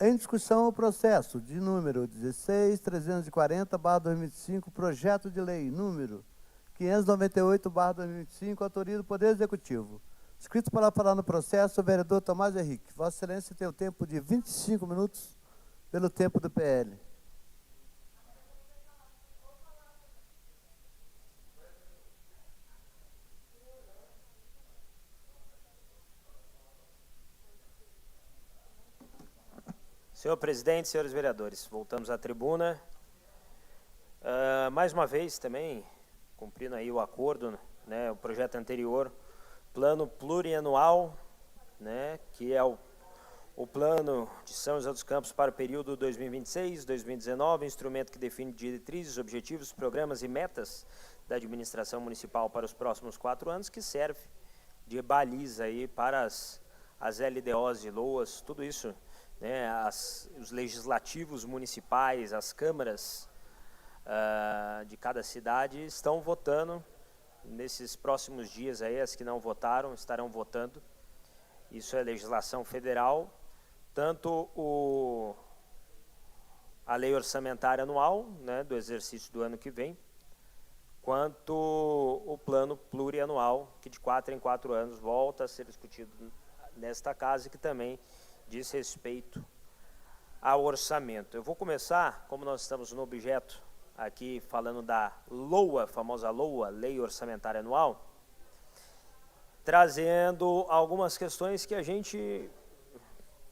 Em discussão, o processo de número 16.340/2025, projeto de lei número 598/2025, autoria do Poder Executivo. Inscrito para falar no processo, o vereador Tomás Henrique. Vossa Excelência tem o tempo de 25 minutos pelo tempo do PL. Senhor presidente, senhores vereadores, voltamos à tribuna. Mais uma vez também, cumprindo aí o acordo, né, o projeto anterior, plano plurianual, né, que é o plano de São José dos Campos para o período 2026-2019, instrumento que define diretrizes, objetivos, programas e metas da administração municipal para os próximos 4 anos, que serve de baliza aí para as LDOs e LOAs, tudo isso, né, os legislativos municipais, as câmaras de cada cidade estão votando nesses próximos dias aí, as que não votaram estarão votando. Isso é legislação federal, tanto a lei orçamentária anual, né, do exercício do ano que vem, quanto o plano plurianual, que de 4 em 4 anos volta a ser discutido nesta casa e que também diz respeito ao orçamento. Eu vou começar, como nós estamos no objeto aqui falando da LOA, famosa LOA, Lei Orçamentária Anual, trazendo algumas questões que a gente,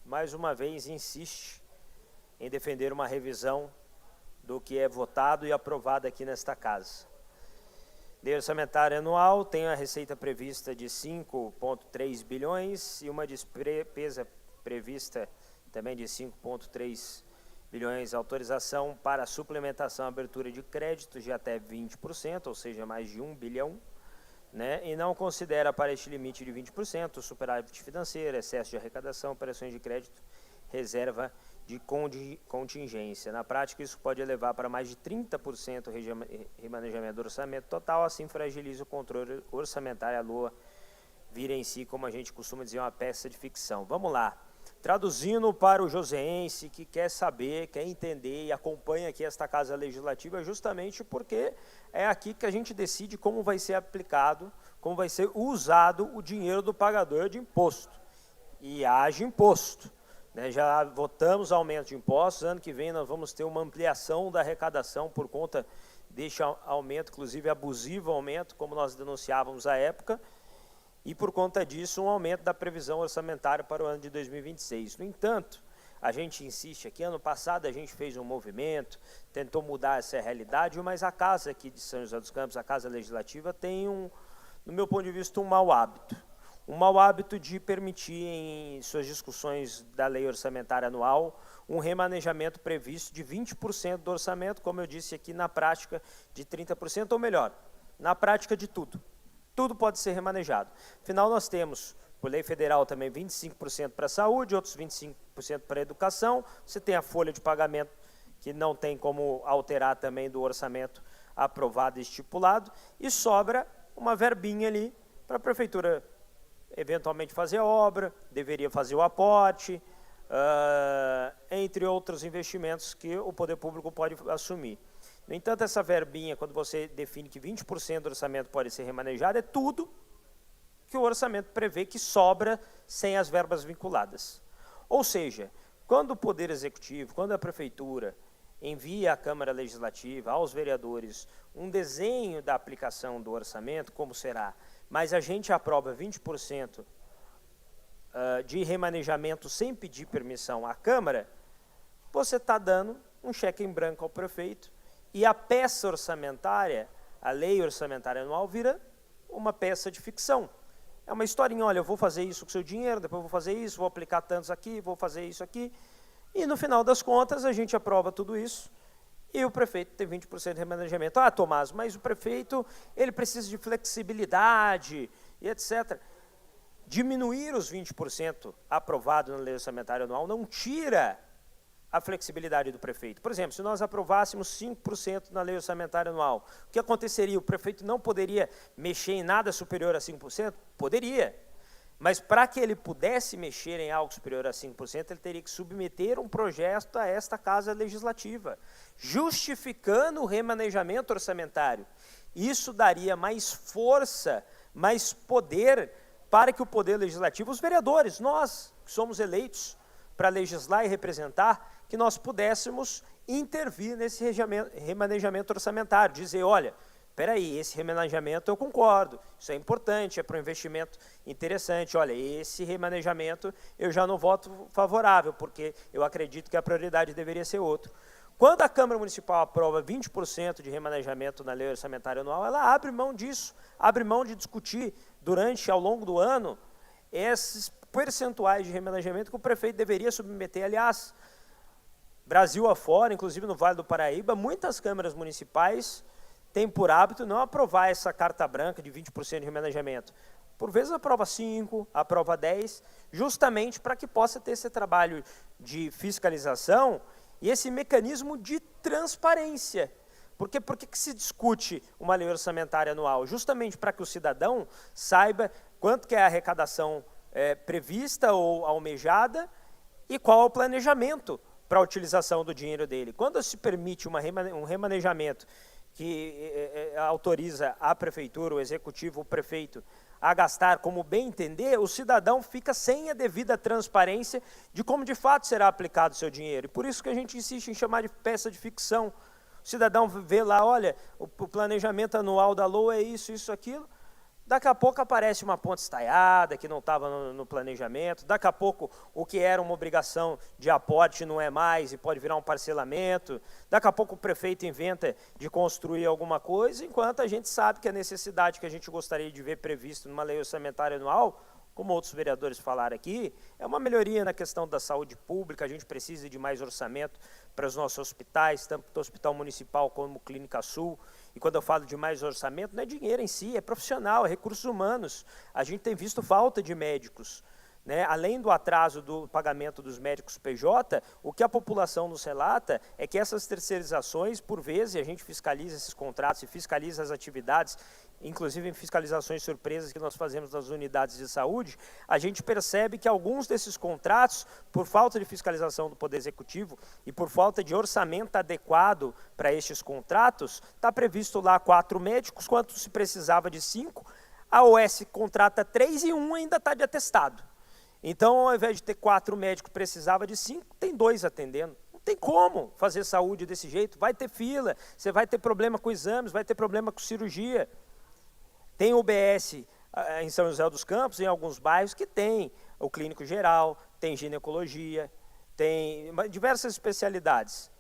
mais uma vez, insiste em defender uma revisão do que é votado e aprovado aqui nesta casa. Lei Orçamentária Anual tem a receita prevista de 5,3 bilhões e uma despesa prevista também de 5,3 bilhões, autorização para suplementação e abertura de créditos de até 20%, ou seja, mais de 1 bilhão, né? E não considera para este limite de 20% superávit financeiro, excesso de arrecadação, operações de crédito, reserva de contingência. Na prática, isso pode elevar para mais de 30% o remanejamento do orçamento total, assim fragiliza o controle orçamentário, a LOA vira em si, como a gente costuma dizer, uma peça de ficção. Vamos lá. Traduzindo para o joseense que quer saber, quer entender e acompanha aqui esta Casa Legislativa, justamente porque é aqui que a gente decide como vai ser aplicado, como vai ser usado o dinheiro do pagador de imposto. E haja imposto, né? Já votamos aumento de impostos, ano que vem nós vamos ter uma ampliação da arrecadação por conta deste aumento, inclusive abusivo aumento, como nós denunciávamos à época, e por conta disso um aumento da previsão orçamentária para o ano de 2026. No entanto, a gente insiste aqui, ano passado a gente fez um movimento, tentou mudar essa realidade, mas a casa aqui de São José dos Campos, a Casa Legislativa, tem no meu ponto de vista, um mau hábito. Um mau hábito de permitir em suas discussões da lei orçamentária anual um remanejamento previsto de 20% do orçamento, como eu disse aqui, na prática de 30%, ou melhor, na prática de tudo. Tudo pode ser remanejado. Afinal, nós temos, por lei federal também, 25% para a saúde, outros 25% para a educação. Você tem a folha de pagamento, que não tem como alterar também do orçamento aprovado e estipulado, e sobra uma verbinha ali para a prefeitura eventualmente fazer a obra, deveria fazer o aporte, entre outros investimentos que o poder público pode assumir. No entanto, essa verbinha, quando você define que 20% do orçamento pode ser remanejado, é tudo que o orçamento prevê que sobra sem as verbas vinculadas. Ou seja, quando o Poder Executivo, quando a Prefeitura envia à Câmara Legislativa, aos vereadores, um desenho da aplicação do orçamento, como será, mas a gente aprova 20% de remanejamento sem pedir permissão à Câmara, você está dando um cheque em branco ao prefeito, e a peça orçamentária, a lei orçamentária anual, vira uma peça de ficção. É uma historinha, olha, eu vou fazer isso com o seu dinheiro, depois eu vou fazer isso, vou aplicar tantos aqui, vou fazer isso aqui, e no final das contas a gente aprova tudo isso, e o prefeito tem 20% de remanejamento. Ah, Tomás, mas o prefeito, ele precisa de flexibilidade, e etc. Diminuir os 20% aprovado na lei orçamentária anual não tira a flexibilidade do prefeito. Por exemplo, se nós aprovássemos 5% na lei orçamentária anual, o que aconteceria? O prefeito não poderia mexer em nada superior a 5%? Poderia. Mas para que ele pudesse mexer em algo superior a 5%, ele teria que submeter um projeto a esta Casa Legislativa, justificando o remanejamento orçamentário. Isso daria mais força, mais poder para que o Poder Legislativo, os vereadores, nós que somos eleitos para legislar e representar, que nós pudéssemos intervir nesse remanejamento orçamentário, dizer, olha, espera aí, esse remanejamento eu concordo, isso é importante, é para um investimento interessante, olha, esse remanejamento eu já não voto favorável, porque eu acredito que a prioridade deveria ser outra. Quando a Câmara Municipal aprova 20% de remanejamento na lei orçamentária anual, ela abre mão disso, abre mão de discutir ao longo do ano, esses percentuais de remanejamento que o prefeito deveria submeter. Aliás, Brasil afora, inclusive no Vale do Paraíba, muitas câmaras municipais têm por hábito não aprovar essa carta branca de 20% de remanejamento. Por vezes aprova 5%, aprova 10%, justamente para que possa ter esse trabalho de fiscalização e esse mecanismo de transparência. Porque por que se discute uma lei orçamentária anual? Justamente para que o cidadão saiba quanto que é a arrecadação prevista ou almejada e qual é o planejamento para a utilização do dinheiro dele. Quando se permite um remanejamento que autoriza a prefeitura, o executivo, o prefeito, a gastar como bem entender, o cidadão fica sem a devida transparência de como de fato será aplicado o seu dinheiro. E por isso que a gente insiste em chamar de peça de ficção. O cidadão vê lá, olha, o planejamento anual da LOA é isso, isso, aquilo. Daqui a pouco aparece uma ponte estaiada que não estava no planejamento, daqui a pouco o que era uma obrigação de aporte não é mais e pode virar um parcelamento, daqui a pouco o prefeito inventa de construir alguma coisa, enquanto a gente sabe que a necessidade que a gente gostaria de ver previsto numa lei orçamentária anual, como outros vereadores falaram aqui, é uma melhoria na questão da saúde pública, a gente precisa de mais orçamento para os nossos hospitais, tanto o Hospital Municipal como Clínica Sul. E quando eu falo de mais orçamento, não é dinheiro em si, é profissional, é recursos humanos. A gente tem visto falta de médicos. Né? Além do atraso do pagamento dos médicos PJ, o que a população nos relata é que essas terceirizações, por vezes, a gente fiscaliza esses contratos e fiscaliza as atividades, inclusive em fiscalizações surpresas que nós fazemos nas unidades de saúde, a gente percebe que alguns desses contratos, por falta de fiscalização do Poder Executivo e por falta de orçamento adequado para estes contratos, está previsto lá 4 médicos, quanto se precisava de 5, a OS contrata 3 e 1 ainda está de atestado. Então, ao invés de ter 4 médicos, precisava de 5, tem 2 atendendo. Não tem como fazer saúde desse jeito, vai ter fila, você vai ter problema com exames, vai ter problema com cirurgia. Tem UBS em São José dos Campos, em alguns bairros, que tem o clínico geral, tem ginecologia, tem diversas especialidades.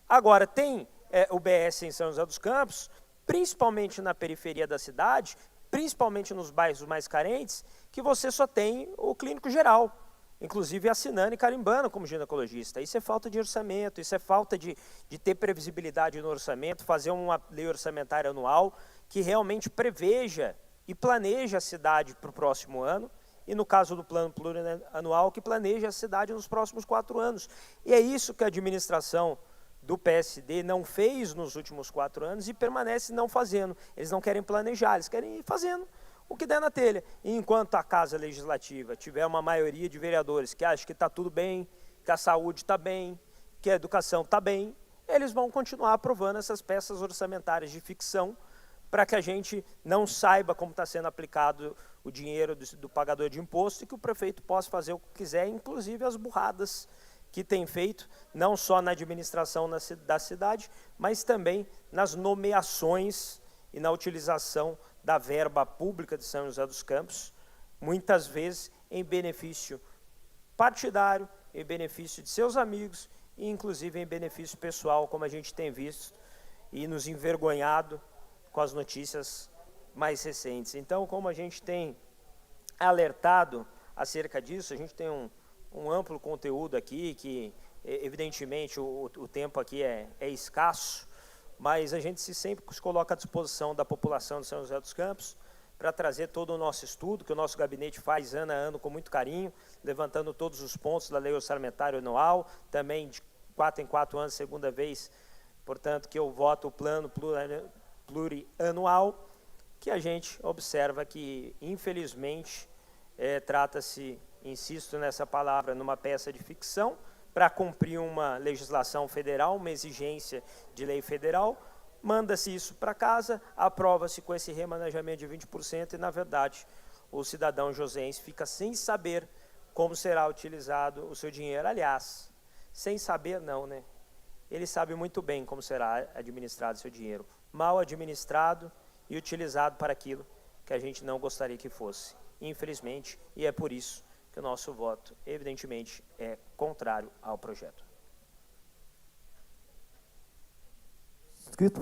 Agora, tem UBS em São José dos Campos, principalmente na periferia da cidade, principalmente nos bairros mais carentes, que você só tem o clínico geral, inclusive assinando e carimbando como ginecologista. Isso é falta de orçamento, isso é falta de ter previsibilidade no orçamento, fazer uma lei orçamentária anual que realmente preveja e planeja a cidade para o próximo ano, e no caso do plano plurianual, que planeja a cidade nos próximos 4 anos. E é isso que a administração do PSD não fez nos últimos 4 anos e permanece não fazendo. Eles não querem planejar, eles querem ir fazendo o que der na telha. E enquanto a Casa Legislativa tiver uma maioria de vereadores que acham que está tudo bem, que a saúde está bem, que a educação está bem, eles vão continuar aprovando essas peças orçamentárias de ficção para que a gente não saiba como está sendo aplicado o dinheiro do pagador de imposto e que o prefeito possa fazer o que quiser, inclusive as burradas que tem feito, não só na administração da cidade, mas também nas nomeações e na utilização da verba pública de São José dos Campos, muitas vezes em benefício partidário, em benefício de seus amigos e inclusive em benefício pessoal, como a gente tem visto e nos envergonhado com as notícias mais recentes. Então, como a gente tem alertado acerca disso, a gente tem um amplo conteúdo aqui, que evidentemente o tempo aqui é escasso, mas a gente sempre se coloca à disposição da população de São José dos Campos para trazer todo o nosso estudo, que o nosso gabinete faz ano a ano com muito carinho, levantando todos os pontos da lei orçamentária anual, também de 4 em 4 anos, segunda vez, portanto, que eu voto o plano plurianual, que a gente observa que, infelizmente, Trata-se, insisto nessa palavra, numa peça de ficção, para cumprir uma legislação federal, uma exigência de lei federal, manda-se isso para casa, aprova-se com esse remanejamento de 20% e, na verdade, o cidadão joseense fica sem saber como será utilizado o seu dinheiro. Aliás, sem saber não, né? Ele sabe muito bem como será administrado o seu dinheiro. Mal administrado e utilizado para aquilo que a gente não gostaria que fosse. Infelizmente, e é por isso que o nosso voto, evidentemente, é contrário ao projeto.